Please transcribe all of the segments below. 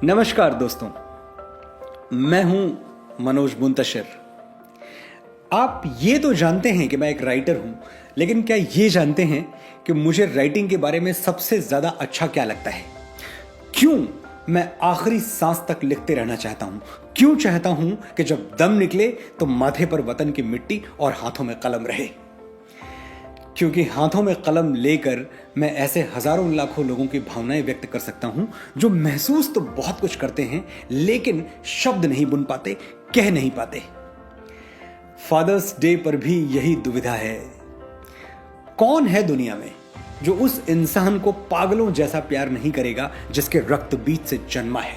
नमस्कार दोस्तों, मैं हूं मनोज मुंतशिर। आप ये तो जानते हैं कि मैं एक राइटर हूं, लेकिन क्या ये जानते हैं कि मुझे राइटिंग के बारे में सबसे ज्यादा अच्छा क्या लगता है? क्यों मैं आखिरी सांस तक लिखते रहना चाहता हूं? क्यों चाहता हूं कि जब दम निकले तो माथे पर वतन की मिट्टी और हाथों में कलम रहे? क्योंकि हाथों में कलम लेकर मैं ऐसे हजारों लाखों लोगों की भावनाएं व्यक्त कर सकता हूं जो महसूस तो बहुत कुछ करते हैं लेकिन शब्द नहीं बुन पाते, कह नहीं पाते। फादर्स डे पर भी यही दुविधा है। कौन है दुनिया में जो उस इंसान को पागलों जैसा प्यार नहीं करेगा जिसके रक्त बीज से जन्मा है?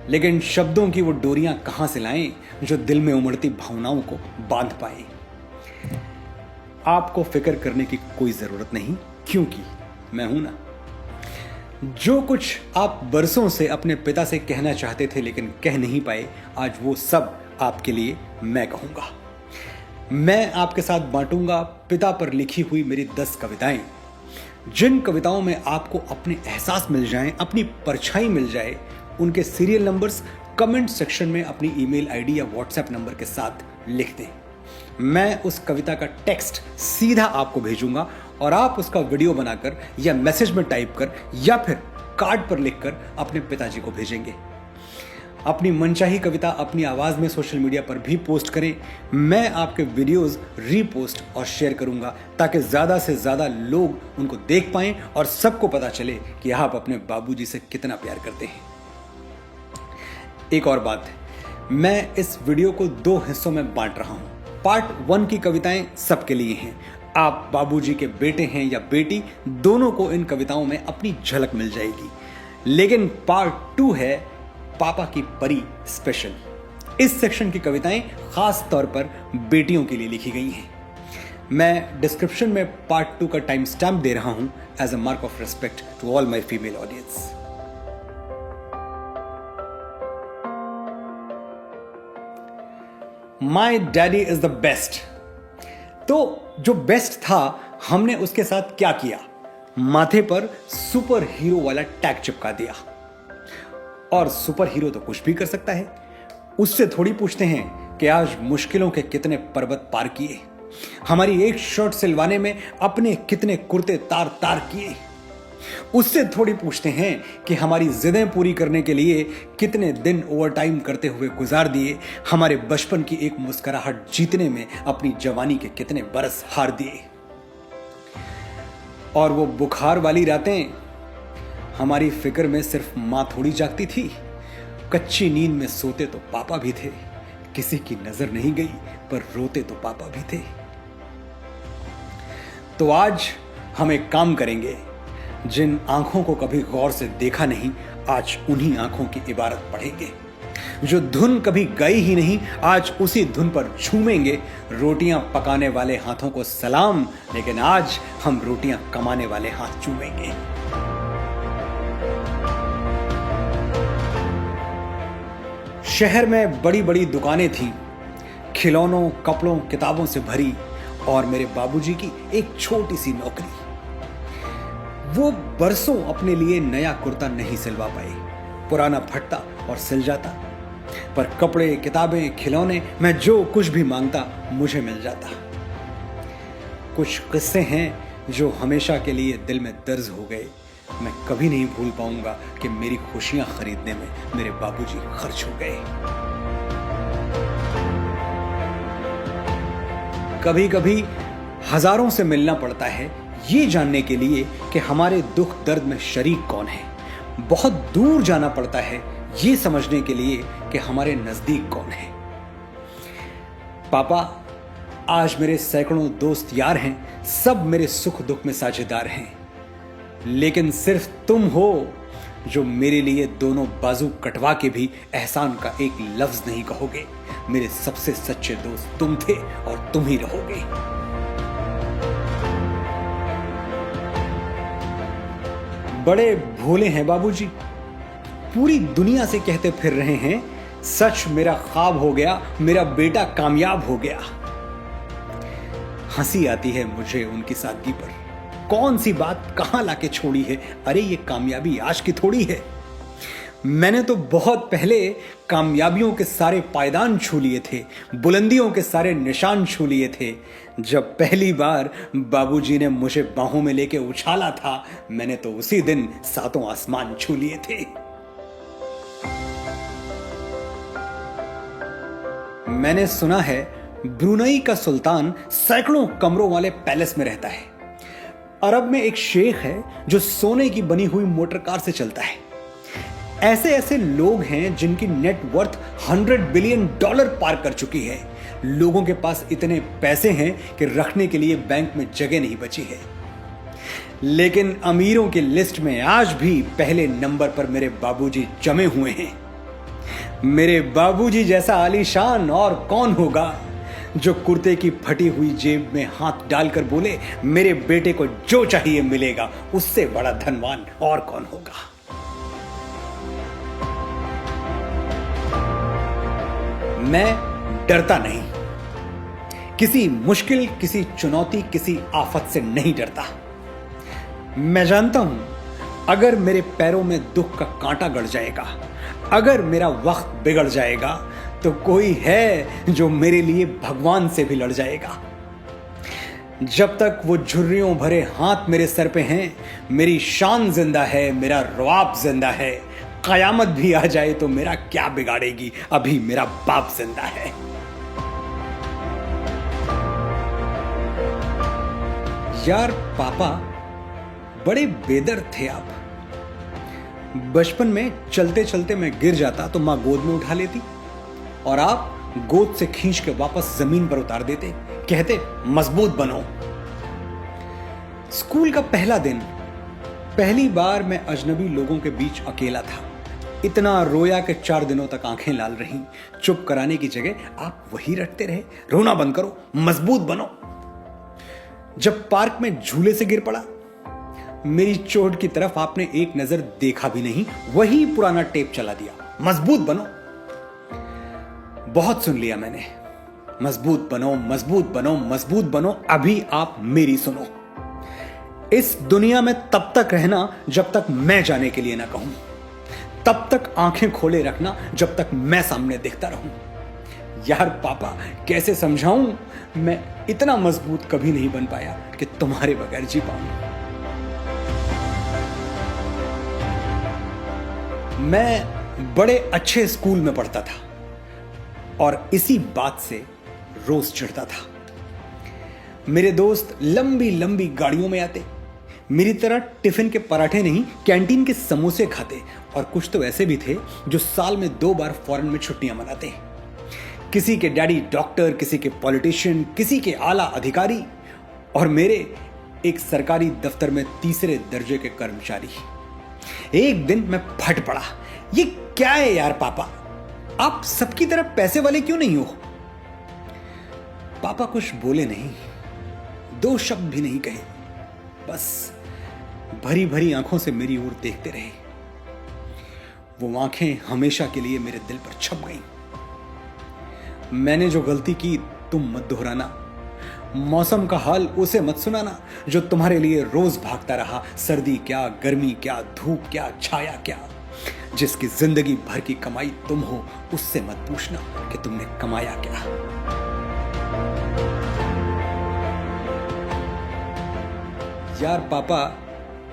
लेकिन शब्दों की वो डोरियां कहां से लाएं जो दिल में उमड़ती भावनाओं को बांध पाए? आपको फिक्र करने की कोई जरूरत नहीं, क्योंकि मैं हूं ना। जो कुछ आप बरसों से अपने पिता से कहना चाहते थे लेकिन कह नहीं पाए, आज वो सब आपके लिए मैं कहूंगा। मैं आपके साथ बांटूंगा पिता पर लिखी हुई मेरी 10 कविताएं। जिन कविताओं में आपको अपने एहसास मिल जाएं, अपनी परछाई मिल जाए, उनके सीरियल नंबर्स कमेंट सेक्शन में अपनी ईमेल आईडी या व्हाट्सएप नंबर के साथ लिख दें। मैं उस कविता का टेक्स्ट सीधा आपको भेजूंगा और आप उसका वीडियो बनाकर या मैसेज में टाइप कर या फिर कार्ड पर लिखकर अपने पिताजी को भेजेंगे। अपनी मनचाही कविता अपनी आवाज में सोशल मीडिया पर भी पोस्ट करें। मैं आपके वीडियोस रीपोस्ट और शेयर करूंगा ताकि ज्यादा से ज्यादा लोग उनको देख पाएं और सबको पता चले कि आप अपने बाबूजी से कितना प्यार करते हैं। एक और बात है, मैं इस वीडियो को 2 हिस्सों में बांट रहा हूं। पार्ट 1 की कविताएं सबके लिए हैं। आप बाबूजी के बेटे हैं या बेटी, दोनों को इन कविताओं में अपनी झलक मिल जाएगी। लेकिन पार्ट 2 है पापा की परी स्पेशल। इस सेक्शन की कविताएं खास तौर पर बेटियों के लिए लिखी गई हैं। मैं डिस्क्रिप्शन में पार्ट 2 का टाइम स्टैम्प दे रहा हूं as a mark of respect to all my female audience. My daddy is the best. तो जो बेस्ट था, हमने उसके साथ क्या किया? माथे पर सुपर हीरो वाला टैग चिपका दिया। और सुपर हीरो तो कुछ भी कर सकता है। उससे थोड़ी पूछते हैं कि आज मुश्किलों के कितने पर्वत पार किए, हमारी एक शर्ट सिलवाने में अपने कितने कुर्ते तार तार किए। उससे थोड़ी पूछते हैं कि हमारी जिदें पूरी करने के लिए कितने दिन ओवरटाइम करते हुए गुजार दिए, हमारे बचपन की एक मुस्कुराहट जीतने में अपनी जवानी के कितने बरस हार दिए। और वो बुखार वाली रातें, हमारी फिक्र में सिर्फ मां थोड़ी जागती थी। कच्ची नींद में सोते तो पापा भी थे, किसी की नजर नहीं गई पर रोते तो पापा भी थे। तो आज हम एक काम करेंगे, जिन आंखों को कभी गौर से देखा नहीं, आज उन्हीं आंखों की इबारत पढ़ेंगे। जो धुन कभी गई ही नहीं, आज उसी धुन पर झूमेंगे। रोटियां पकाने वाले हाथों को सलाम, लेकिन आज हम रोटियां कमाने वाले हाथ चूमेंगे। शहर में बड़ी बड़ी दुकानें थीं, खिलौनों, कपड़ों, किताबों से भरी, और मेरे बाबूजी की एक छोटी सी नौकरी। वो बरसों अपने लिए नया कुर्ता नहीं सिलवा पाए, पुराना फटता और सिल जाता। पर कपड़े, किताबें, खिलौने, मैं जो कुछ भी मांगता मुझे मिल जाता। कुछ किस्से हैं जो हमेशा के लिए दिल में दर्ज हो गए। मैं कभी नहीं भूल पाऊंगा कि मेरी खुशियां खरीदने में मेरे बाबूजी खर्च हो गए। कभी कभी हजारों से मिलना पड़ता है ये जानने के लिए कि हमारे दुख दर्द में शरीक कौन है। बहुत दूर जाना पड़ता है ये समझने के लिए कि हमारे नजदीक कौन है। पापा, आज मेरे सैकड़ों दोस्त यार हैं, सब मेरे सुख दुख में साझेदार हैं, लेकिन सिर्फ तुम हो जो मेरे लिए दोनों बाजू कटवा के भी एहसान का एक लफ्ज नहीं कहोगे। मेरे सबसे सच्चे दोस्त तुम थे और तुम ही रहोगे। बड़े भोले हैं बाबूजी, पूरी दुनिया से कहते फिर रहे हैं, सच मेरा ख्वाब हो गया, मेरा बेटा कामयाब हो गया। हंसी आती है मुझे उनकी सादगी पर। कौन सी बात कहां लाके छोड़ी है? अरे ये कामयाबी आज की थोड़ी है। मैंने तो बहुत पहले कामयाबियों के सारे पायदान छू लिए थे, बुलंदियों के सारे निशान छू लिए थे। जब पहली बार बाबूजी ने मुझे बाहों में लेके उछाला था, मैंने तो उसी दिन सातों आसमान छू लिए थे। मैंने सुना है ब्रुनई का सुल्तान सैकड़ों कमरों वाले पैलेस में रहता है। अरब में एक शेख है जो सोने की बनी हुई मोटर कार से चलता है। ऐसे ऐसे लोग हैं जिनकी नेट वर्थ $100 बिलियन पार कर चुकी है। लोगों के पास इतने पैसे हैं कि रखने के लिए बैंक में जगह नहीं बची है। लेकिन अमीरों की लिस्ट में आज भी पहले नंबर पर मेरे बाबूजी जमे हुए हैं। मेरे बाबूजी जैसा आलीशान और कौन होगा, जो कुर्ते की फटी हुई जेब में हाथ डालकर बोले मेरे बेटे को जो चाहिए मिलेगा। उससे बड़ा धनवान और कौन होगा। मैं डरता नहीं, किसी मुश्किल, किसी चुनौती, किसी आफत से नहीं डरता। मैं जानता हूं अगर मेरे पैरों में दुख का कांटा गड़ जाएगा, अगर मेरा वक्त बिगड़ जाएगा, तो कोई है जो मेरे लिए भगवान से भी लड़ जाएगा। जब तक वो झुर्रियों भरे हाथ मेरे सर पे हैं, मेरी शान जिंदा है, मेरा रुआब जिंदा है। कयामत भी आ जाए तो मेरा क्या बिगाड़ेगी, अभी मेरा बाप जिंदा है। यार पापा, बड़े बेदर्द थे आप। बचपन में चलते चलते मैं गिर जाता तो मां गोद में उठा लेती और आप गोद से खींच के वापस जमीन पर उतार देते, कहते मजबूत बनो। स्कूल का पहला दिन, पहली बार मैं अजनबी लोगों के बीच अकेला था। इतना रोया कि 4 दिनों तक आंखें लाल रहीं। चुप कराने की जगह आप वही रटते रहे, रोना बंद करो, मजबूत बनो। जब पार्क में झूले से गिर पड़ा, मेरी चोट की तरफ आपने एक नजर देखा भी नहीं, वही पुराना टेप चला दिया, मजबूत बनो। बहुत सुन लिया मैंने, मजबूत बनो, मजबूत बनो, मजबूत बनो। अभी आप मेरी सुनो। इस दुनिया में तब तक रहना जब तक मैं जाने के लिए ना कहूं, तब तक आंखें खोले रखना जब तक मैं सामने दिखता रहूं। यार पापा, कैसे समझाऊं, मैं इतना मजबूत कभी नहीं बन पाया कि तुम्हारे बगैर जी पाऊं। मैं बड़े अच्छे स्कूल में पढ़ता था और इसी बात से रोज चिढ़ता था। मेरे दोस्त लंबी लंबी गाड़ियों में आते, मेरी तरह टिफिन के पराठे नहीं, कैंटीन के समोसे खाते। और कुछ तो ऐसे भी थे जो साल में 2 बार फॉरेन में छुट्टियां मनाते। किसी के डैडी डॉक्टर, किसी के पॉलिटिशियन, किसी के आला अधिकारी, और मेरे एक सरकारी दफ्तर में 3रे दर्जे के कर्मचारी। एक दिन मैं फट पड़ा, ये क्या है यार पापा, आप सबकी तरह पैसे वाले क्यों नहीं हो। पापा कुछ बोले नहीं, 2 शब्द भी नहीं कहे, बस भरी भरी आंखों से मेरी ओर देखते रहे। वो आंखें हमेशा के लिए मेरे दिल पर छप गईं। मैंने जो गलती की तुम मत दोहराना, मौसम का हाल उसे मत सुनाना जो तुम्हारे लिए रोज भागता रहा। सर्दी क्या, गर्मी क्या, धूप क्या, छाया क्या। जिसकी जिंदगी भर की कमाई तुम हो, उससे मत पूछना कि तुमने कमाया क्या। यार पापा,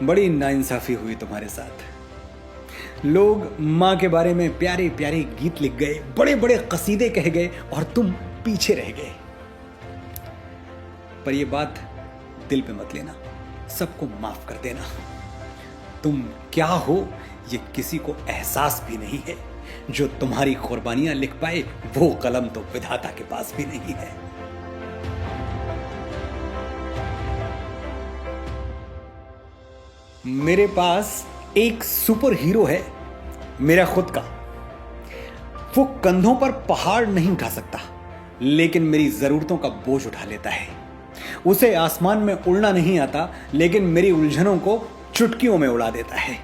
बड़ी नाइंसाफी हुई तुम्हारे साथ। लोग मां के बारे में प्यारे प्यारे गीत लिख गए, बड़े बड़े कसीदे कह गए और तुम पीछे रह गए। पर यह बात दिल पे मत लेना, सबको माफ कर देना। तुम क्या हो ये किसी को एहसास भी नहीं है। जो तुम्हारी कुर्बानियां लिख पाए वो कलम तो विधाता के पास भी नहीं है। मेरे पास एक सुपर हीरो है, मेरा खुद का। वो कंधों पर पहाड़ नहीं उठा सकता, लेकिन मेरी जरूरतों का बोझ उठा लेता है। उसे आसमान में उड़ना नहीं आता, लेकिन मेरी उलझनों को चुटकियों में उड़ा देता है।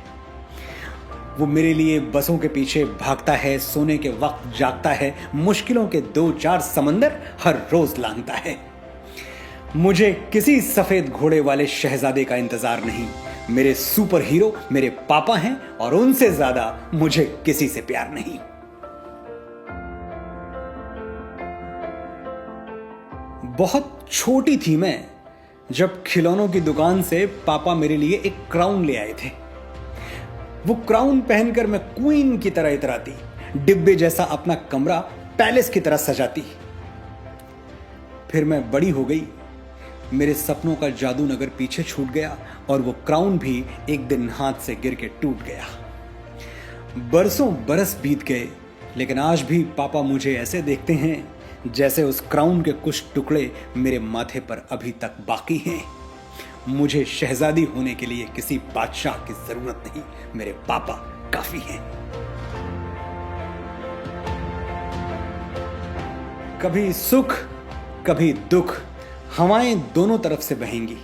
वो मेरे लिए बसों के पीछे भागता है, सोने के वक्त जागता है, मुश्किलों के 2-4 समंदर हर रोज लांघता है। मुझे किसी सफेद घोड़े वाले शहजादे का इंतजार नहीं, मेरे सुपर हीरो मेरे पापा हैं और उनसे ज्यादा मुझे किसी से प्यार नहीं। बहुत छोटी थी मैं जब खिलौनों की दुकान से पापा मेरे लिए एक क्राउन ले आए थे। वो क्राउन पहनकर मैं क्वीन की तरह इतराती, डिब्बे जैसा अपना कमरा पैलेस की तरह सजाती। फिर मैं बड़ी हो गई, मेरे सपनों का जादू नगर पीछे छूट गया और वो क्राउन भी एक दिन हाथ से गिर के टूट गया। बरसों बरस बीत गए, लेकिन आज भी पापा मुझे ऐसे देखते हैं जैसे उस क्राउन के कुछ टुकड़े मेरे माथे पर अभी तक बाकी हैं। मुझे शहजादी होने के लिए किसी बादशाह की जरूरत नहीं, मेरे पापा काफी हैं। कभी सुख कभी दुख, हवाएं दोनों तरफ से बहेंगी।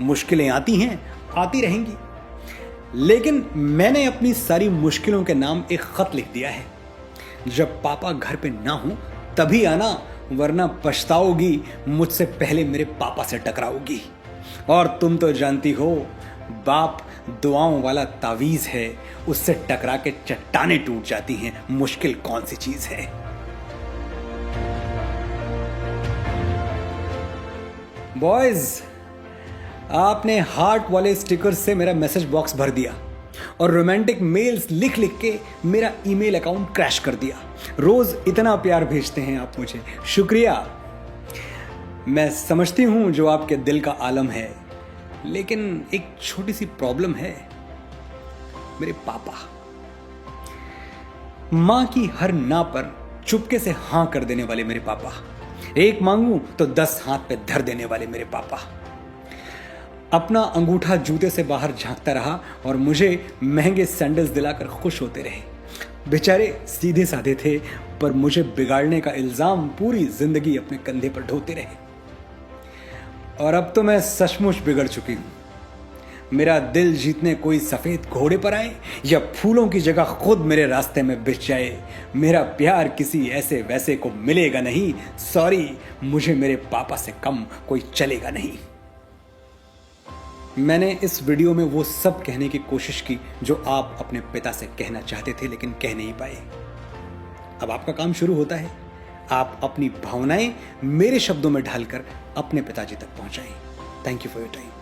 मुश्किलें आती हैं, आती रहेंगी, लेकिन मैंने अपनी सारी मुश्किलों के नाम एक खत लिख दिया है। जब पापा घर पे ना हो तभी आना, वरना पछताओगी, मुझसे पहले मेरे पापा से टकराओगी। और तुम तो जानती हो, बाप दुआओं वाला तावीज है, उससे टकरा के चट्टानें टूट जाती हैं। मुश्किल कौन सी चीज है। बॉयज, आपने हार्ट वाले स्टिकर से मेरा मैसेज बॉक्स भर दिया और रोमांटिक मेल्स लिख लिख के मेरा ईमेल अकाउंट क्रैश कर दिया। रोज इतना प्यार भेजते हैं आप मुझे, शुक्रिया। मैं समझती हूं जो आपके दिल का आलम है, लेकिन एक छोटी सी प्रॉब्लम है। मेरे पापा, मां की हर ना पर चुपके से हां कर देने वाले मेरे पापा, एक मांगू तो 10 हाथ पे धर देने वाले मेरे पापा। अपना अंगूठा जूते से बाहर झांकता रहा और मुझे महंगे सैंडल्स दिलाकर खुश होते रहे। बेचारे सीधे साधे थे, पर मुझे बिगाड़ने का इल्जाम पूरी जिंदगी अपने कंधे पर ढोते रहे। और अब तो मैं सचमुच बिगड़ चुकी हूं। मेरा दिल जीतने कोई सफेद घोड़े पर आए या फूलों की जगह खुद मेरे रास्ते में बिछ जाए, मेरा प्यार किसी ऐसे वैसे को मिलेगा नहीं। सॉरी, मुझे मेरे पापा से कम कोई चलेगा नहीं। मैंने इस वीडियो में वो सब कहने की कोशिश की जो आप अपने पिता से कहना चाहते थे लेकिन कह नहीं पाए। अब आपका काम शुरू होता है। आप अपनी भावनाएं मेरे शब्दों में ढालकर अपने पिताजी तक पहुंचाएं। Thank you for your time.